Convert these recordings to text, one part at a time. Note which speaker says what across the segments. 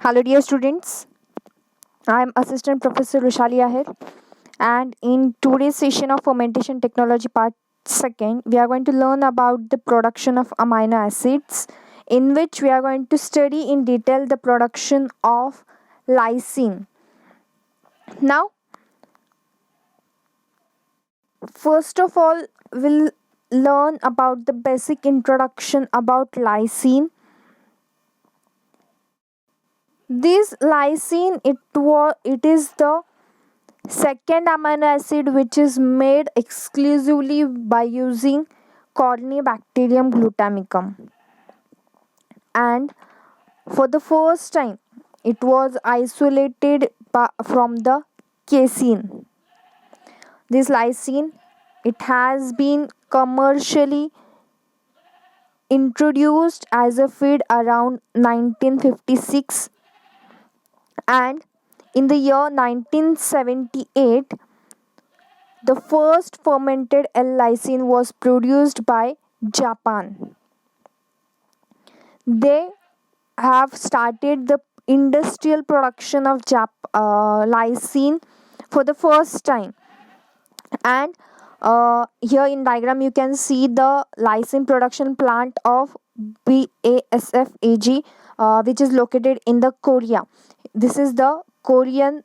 Speaker 1: Hello, dear students. I am Assistant Professor Rushali Ahir, and in today's session of Fermentation Technology Part 2nd, we are going to learn about the production of amino acids, in which we are going to study in detail the production of lysine. Now, first of all, we'll learn about the basic introduction about lysine. This lysine, it is the second amino acid which is made exclusively by using Corynebacterium glutamicum, and for the first time it was isolated from the casein. This lysine, it has been commercially introduced as a feed around 1956, and in the year 1978 the first fermented L-lysine was produced by Japan. They have started the industrial production of lysine for the first time, and here in diagram you can see the lysine production plant of BASF AG, which is located in the Korea. This is the Korean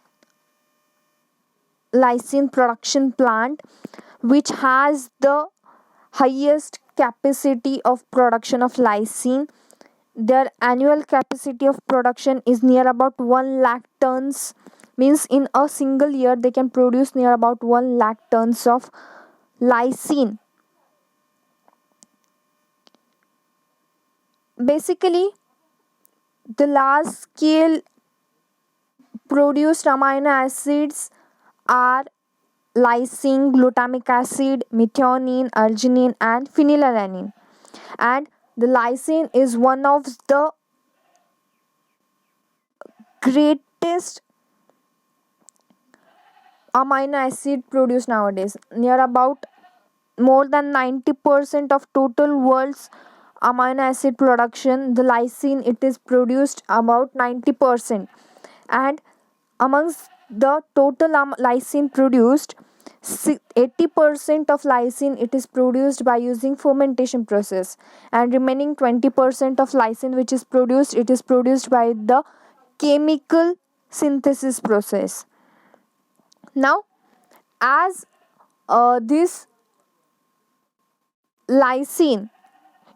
Speaker 1: lysine production plant, which has the highest capacity of production of lysine. Their annual capacity of production is near about 1 lakh tons, means in a single year they can produce near about 1 lakh tons of lysine. Basically, the large scale produced amino acids are lysine, glutamic acid, methionine, arginine, and phenylalanine. And the lysine is one of the greatest amino acid produced nowadays. Near about more than 90% of total world's amino acid production, the lysine, it is produced about 90%. And amongst the total lysine produced, 80% of lysine, it is produced by using fermentation process, and remaining 20% of lysine which is produced, it is produced by the chemical synthesis process. Now, as this lysine,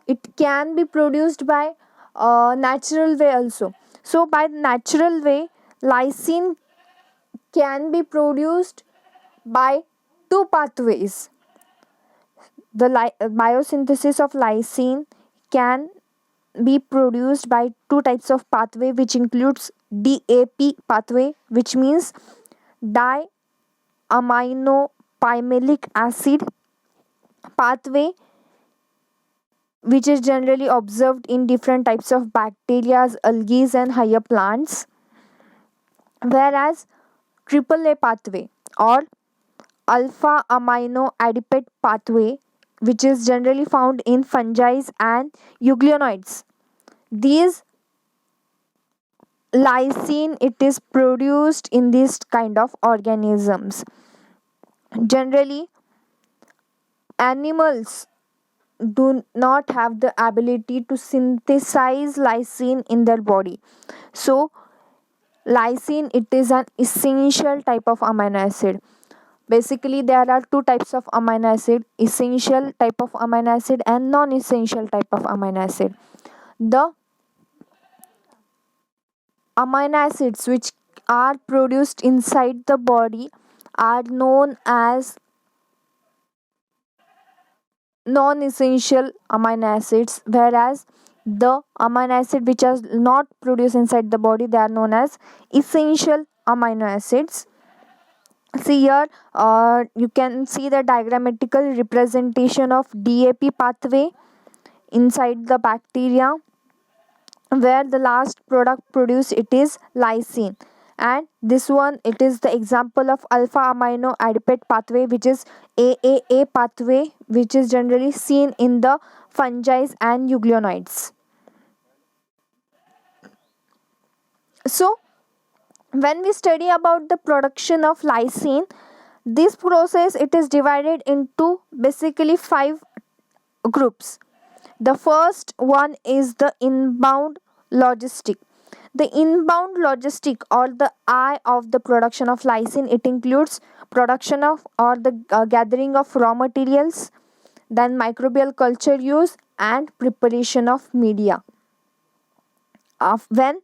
Speaker 1: it can be produced by natural way also. So by natural way, lysine can be produced by two pathways. The biosynthesis of lysine can be produced by two types of pathway, which includes DAP pathway, which means diaminopimelic acid pathway, which is generally observed in different types of bacteria, algae, and higher plants. Whereas AAA pathway or alpha amino adipate pathway, which is generally found in fungi and euglenoids. These lysine, it is produced in these kind of organisms. Generally, animals do not have the ability to synthesize lysine in their body. So lysine, it is an essential type of amino acid. Basically, there are two types of amino acid: essential type of amino acid and non-essential type of amino acid. The amino acids which are produced inside the body are known as non-essential amino acids, whereas the amino acid which are not produced inside the body, they are known as essential amino acids. See here, you can see the diagrammatical representation of DAP pathway inside the bacteria, where the last product produced, it is lysine, and this one, it is the example of alpha amino adipate pathway, which is AAA pathway, which is generally seen in the fungi and euglenoids. So when we study about the production of lysine, this process it is divided into basically five groups. The first one is the inbound logistic. The inbound logistic or the eye of the production of lysine, it includes production of or the gathering of raw materials, then microbial culture use and preparation of media. When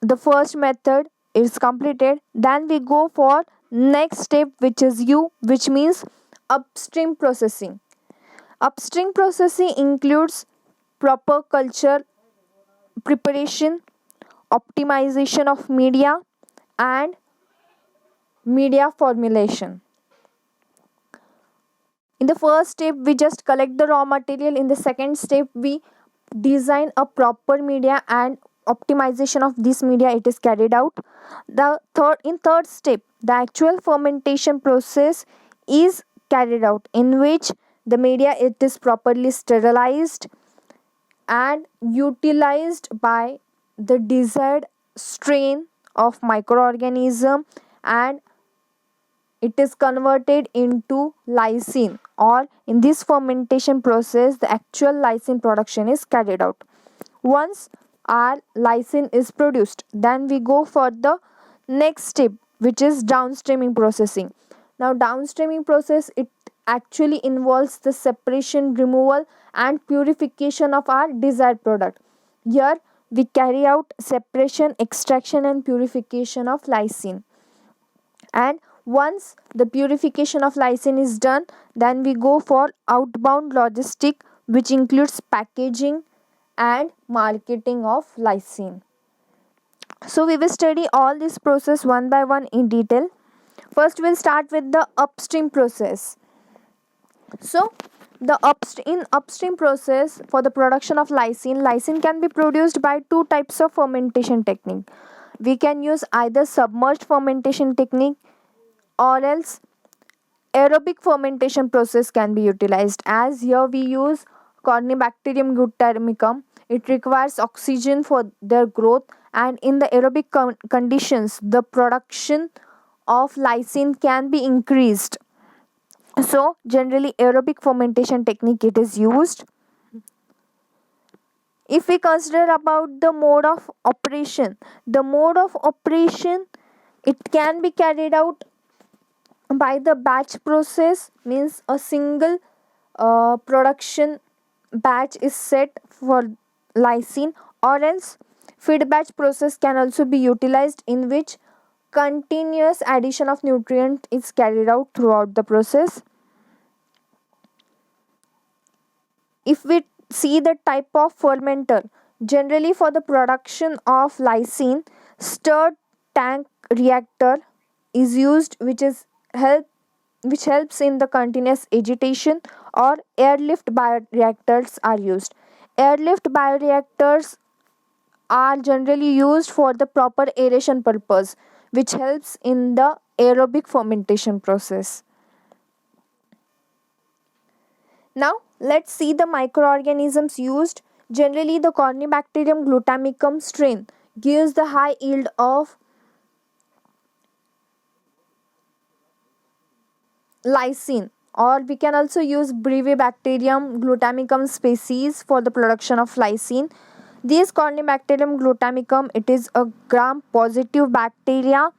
Speaker 1: the first method is completed, then we go for next step, which is U, which means upstream processing. Upstream processing includes proper culture preparation, optimization of media, and media formulation. In the first step, we just collect the raw material. In the second step, we design a proper media and optimization of this media it is carried out. The third step, the actual fermentation process is carried out, in which the media it is properly sterilized and utilized by the desired strain of microorganism, and it is converted into lysine, or in this fermentation process the actual lysine production is carried out. Once our lysine is produced, then we go for the next step, which is downstreaming processing. Now downstreaming process it actually involves the separation, removal and purification of our desired product. Here we carry out separation, extraction and purification of lysine. And once the purification of lysine is done, then we go for outbound logistic, which includes packaging and marketing of lysine. So we will study all this process one by one in detail. First we'll start with the upstream process. So the upstream process for the production of lysine can be produced by two types of fermentation technique. We can use either submerged fermentation technique, or else aerobic fermentation process can be utilized. As here we use Cornybacterium glutamicum, it requires oxygen for their growth, and in the aerobic conditions the production of lysine can be increased. So generally aerobic fermentation technique it is used. If we consider about the mode of operation, it can be carried out by the batch process, means a single production batch is set for lysine, or else feed batch process can also be utilized, in which continuous addition of nutrient is carried out throughout the process. If we see the type of fermenter, generally for the production of lysine, stirred tank reactor is used, which helps in the continuous agitation, or airlift bioreactors are used. Airlift bioreactors are generally used for the proper aeration purpose, which helps in the aerobic fermentation process. Now let's see the microorganisms used. Generally the Cornybacterium glutamicum strain gives the high yield of lysine, or we can also use Brevibacterium glutamicum species for the production of lysine. This Cornybacterium glutamicum it is a gram positive bacteria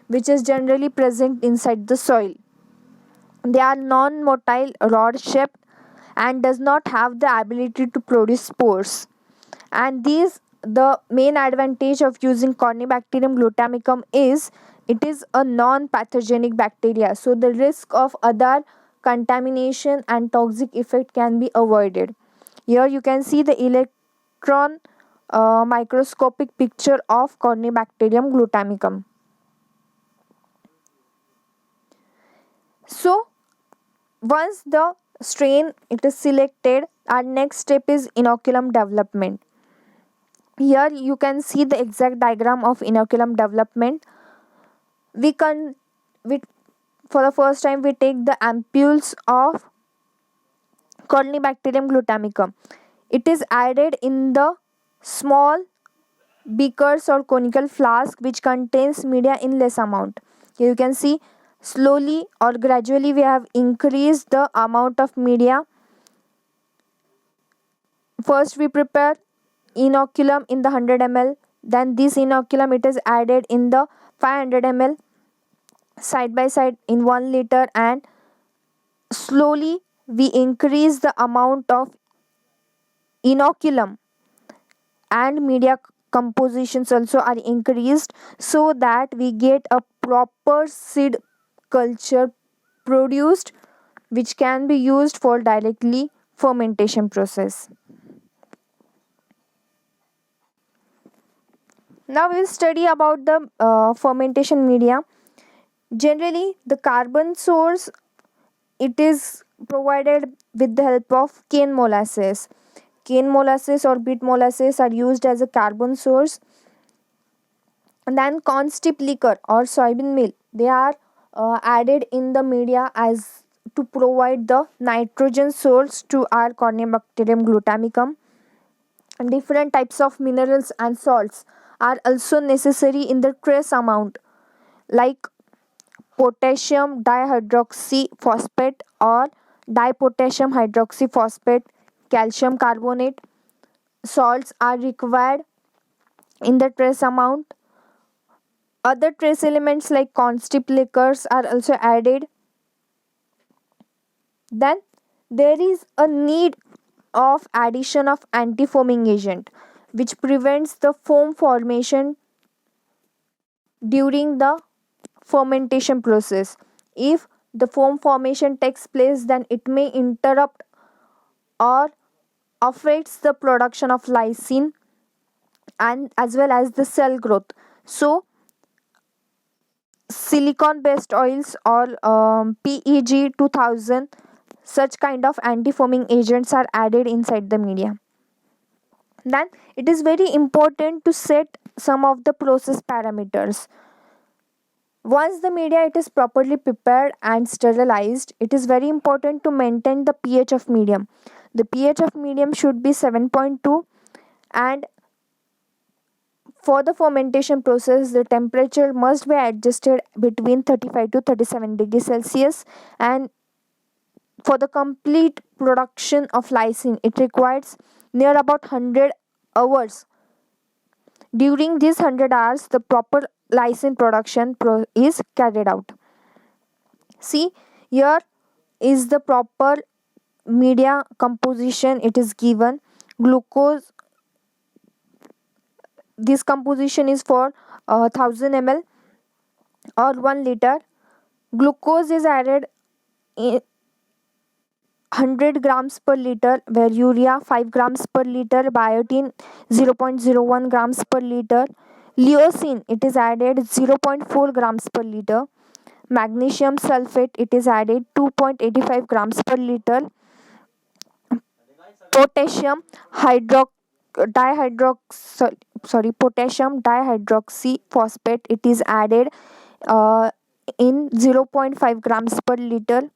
Speaker 1: which is generally present inside the soil. They are non-motile, rod shaped and does not have the ability to produce spores. And these the main advantage of using Cornybacterium glutamicum is it is a non-pathogenic bacteria, so the risk of other contamination and toxic effect can be avoided. Here you can see the electron microscopic picture of Cornybacterium glutamicum. So once the strain it is selected, our next step is inoculum development. Here you can see the exact diagram of inoculum development. We for the first time we take the ampules of Cornybacterium glutamicum. It is added in the small beakers or conical flask which contains media in less amount. Here you can see slowly or gradually we have increased the amount of media. First we prepare inoculum in the 100 ml, then this inoculum it is added in the 500 ml side by side in 1 liter, and slowly we increase the amount of inoculum, and media compositions also are increased so that we get a proper seed culture produced which can be used for directly fermentation process. Now we will study about the fermentation media. Generally the carbon source it is provided with the help of cane molasses. Cane molasses or beet molasses are used as a carbon source. And then corn strip liquor or soybean meal, they are added in the media as to provide the nitrogen source to our Cornybacterium glutamicum. And different types of minerals and salts are also necessary in the trace amount, like potassium dihydroxyphosphate or dipotassium hydroxyphosphate, calcium carbonate. Salts are required in the trace amount. Other trace elements like constip liquors are also added. Then there is a need of addition of anti-foaming agent which prevents the foam formation during the fermentation process. If the foam formation takes place, then it may interrupt or affects the production of lysine and as well as the cell growth. So silicon based oils or PEG 2000, such kind of anti-foaming agents are added inside the media. Then it is very important to set some of the process parameters. Once the media it is properly prepared and sterilized, it is very important to maintain the pH of medium. The pH of medium should be 7.2, and for the fermentation process, the temperature must be adjusted between 35 to 37 degrees Celsius. And for the complete production of lysine, it requires near about 100 hours. During these 100 hours, the proper lysine production is carried out. See, here is the proper media composition. It is given glucose. This composition is for 1000 ml or 1 liter. Glucose is added in 100 grams per liter, where urea 5 grams per liter, biotin 0.01 grams per liter, leucine it is added 0.4 grams per liter, magnesium sulfate it is added 2.85 grams per liter, potassium hydro potassium dihydroxyphosphate it is added uh, in 0.5 grams per liter,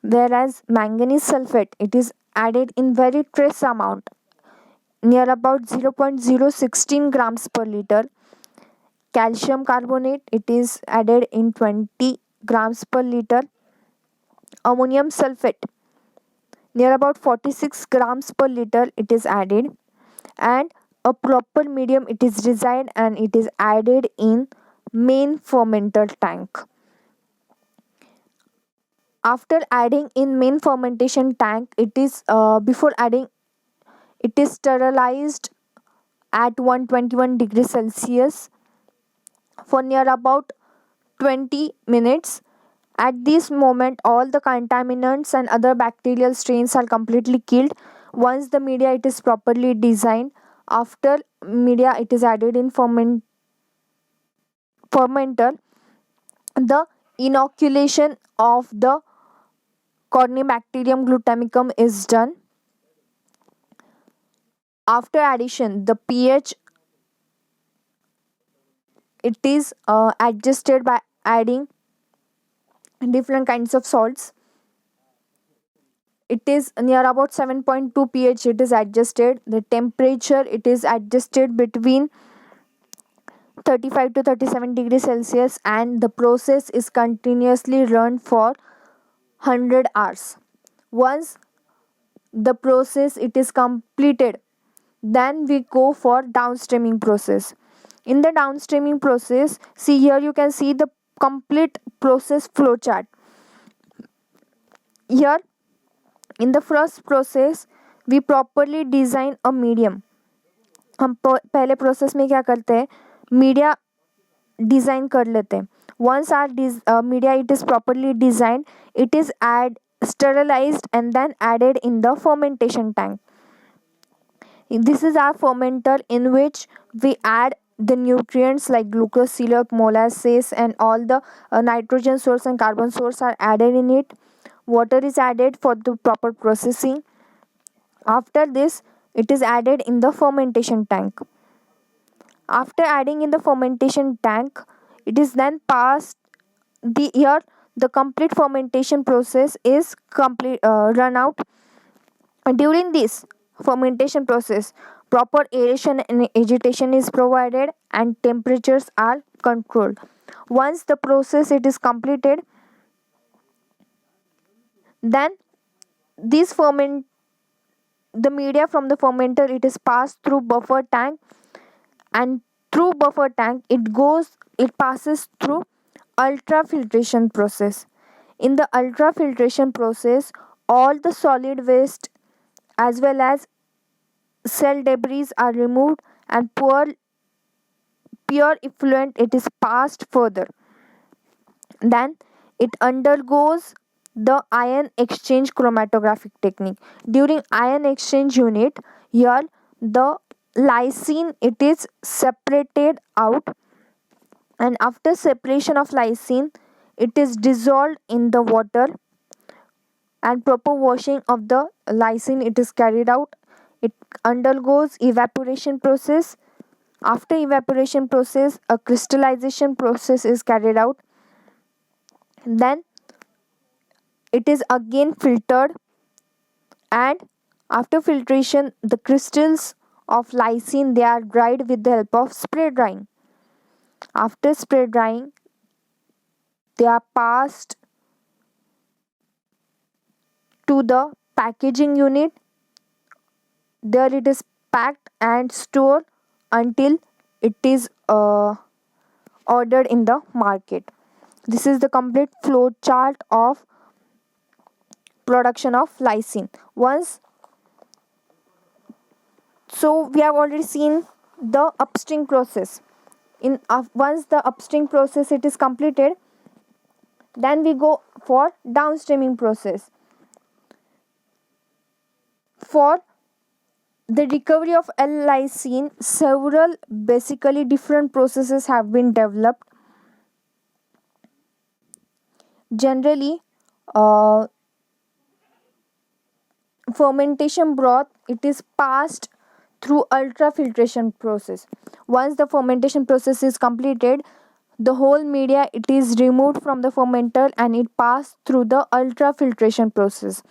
Speaker 1: whereas manganese sulfate it is added in very trace amount, near about 0.016 grams per liter. Calcium carbonate it is added in 20 grams per liter. Ammonium sulfate near about 46 grams per liter it is added. And a proper medium it is designed and it is added in main fermenter tank. After adding in main fermentation tank, it is before adding it is sterilized at 121 degrees Celsius for near about 20 minutes. At this moment, all the contaminants and other bacterial strains are completely killed. Once the media it is properly designed, after media it is added in fermenter, the inoculation of the Cornybacterium glutamicum is done. After addition, the pH it is adjusted by adding different kinds of salts. It is near about 7.2 pH it is adjusted. The temperature it is adjusted between 35 to 37 degrees Celsius, and the process is continuously run for 100 hours. Once the process it is completed, then we go for downstreaming process. In the downstreaming process, see here you can see the complete process flow chart. Here in the first process we properly design a medium. हम पहले process में क्या करते हैं, media design कर लेते हैं. Once our media it is properly designed, it is add sterilized and then added in the fermentation tank. This is our fermenter in which we add the nutrients like glucose syrup, molasses, and all the nitrogen source and carbon source are added in it. Water is added for the proper processing. After this, it is added in the fermentation tank. After adding in the fermentation tank, it is then passed here the complete fermentation process is run out. During this fermentation process, proper aeration and agitation is provided and temperatures are controlled. Once the process it is completed, then this ferment the media from the fermenter it is passed through buffer tank, and through buffer tank it passes through ultrafiltration process. In the ultrafiltration process, all the solid waste as well as cell debris are removed and pure effluent it is passed further. Then it undergoes the ion exchange chromatographic technique. During ion exchange unit, here the lysine it is separated out, and after separation of lysine it is dissolved in the water, and proper washing of the lysine it is carried out. It undergoes evaporation process. After evaporation process, a crystallization process is carried out. Then it is again filtered, and after filtration the crystals of lysine they are dried with the help of spray drying. After spray drying, they are passed to the packaging unit. There it is packed and stored until it is ordered in the market. This is the complete flow chart of production of lysine. We have already seen the upstream process. Once the upstream process it is completed, then we go for downstreaming process. For the recovery of L-lysine, several basically different processes have been developed. Generally, fermentation broth it is passed through ultrafiltration process. Once the fermentation process is completed, the whole media it is removed from the fermenter and it passed through the ultrafiltration process.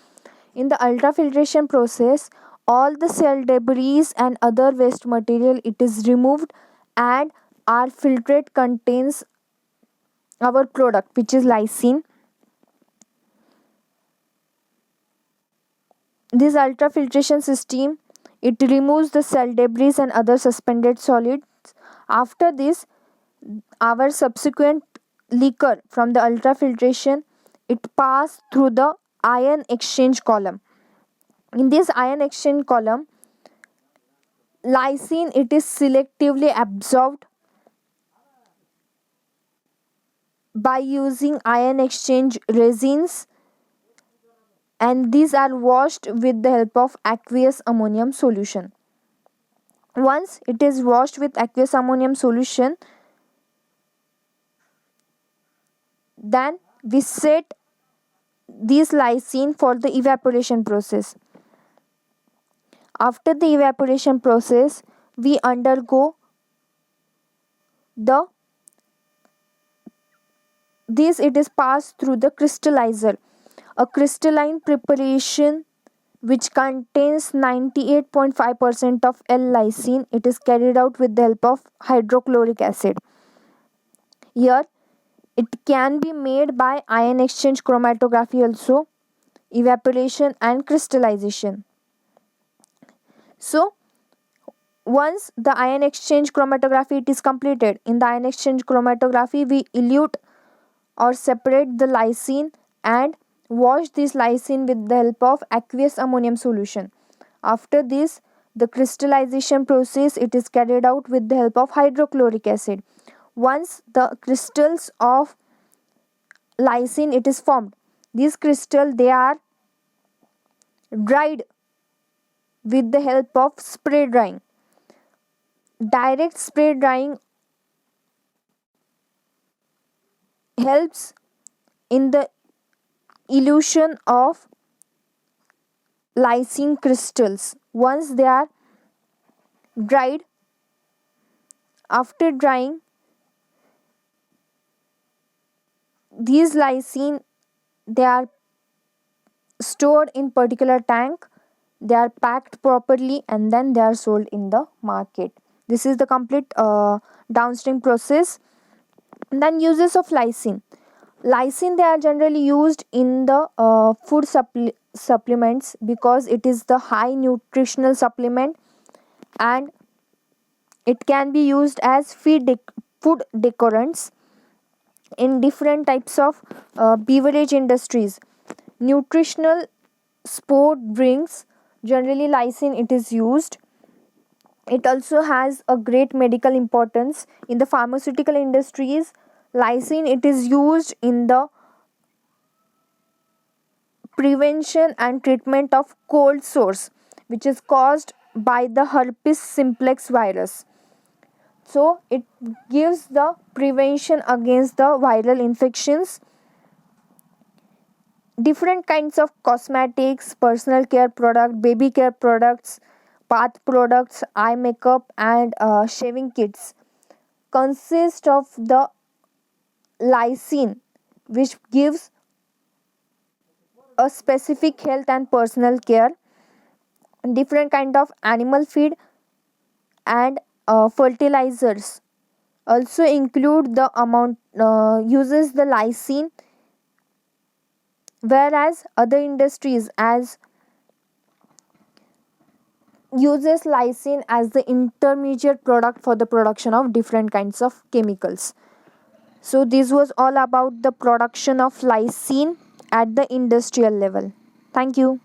Speaker 1: In the ultrafiltration process, all the cell debris and other waste material it is removed, and our filtrate contains our product which is lysine. This ultrafiltration system it removes the cell debris and other suspended solids. After this, our subsequent liquor from the ultrafiltration it pass through the ion exchange column. In this ion exchange column, lysine it is selectively absorbed by using ion exchange resins, and these are washed with the help of aqueous ammonium solution. Once it is washed with aqueous ammonium solution, then we set this lysine for the evaporation process. After the evaporation process, we undergo this it is passed through the crystallizer. A crystalline preparation which contains 98.5% of L-lysine. It is carried out with the help of hydrochloric acid. Here, it can be made by ion exchange chromatography also, evaporation and crystallization. So, once the ion exchange chromatography it is completed, in the ion exchange chromatography we elute or separate the lysine and wash this lysine with the help of aqueous ammonium solution. After this, the crystallization process it is carried out with the help of hydrochloric acid. Once the crystals of lysine it is formed, these crystals they are dried with the help of spray drying. Direct spray drying helps in the elution of lysine crystals. Once they are dried, after drying, these lysine they are stored in particular tank, they are packed properly and then they are sold in the market. This is the complete downstream process. Then uses of lysine. Lysine they are generally used in the food supplements because it is the high nutritional supplement, and it can be used as food decorants in different types of beverage industries. Nutritional sport drinks, generally lysine it is used. It also has a great medical importance in the pharmaceutical industries. Lysine it is used in the prevention and treatment of cold sores which is caused by the herpes simplex virus. So it gives the prevention against the viral infections. Different kinds of cosmetics, personal care product, baby care products, bath products, eye makeup and shaving kits consist of the lysine, which gives a specific health and personal care. Different kind of animal feed and fertilizers also include the amount uses the lysine, whereas other industries as uses lysine as the intermediate product for the production of different kinds of chemicals. So this was all about the production of lysine at the industrial level. Thank you.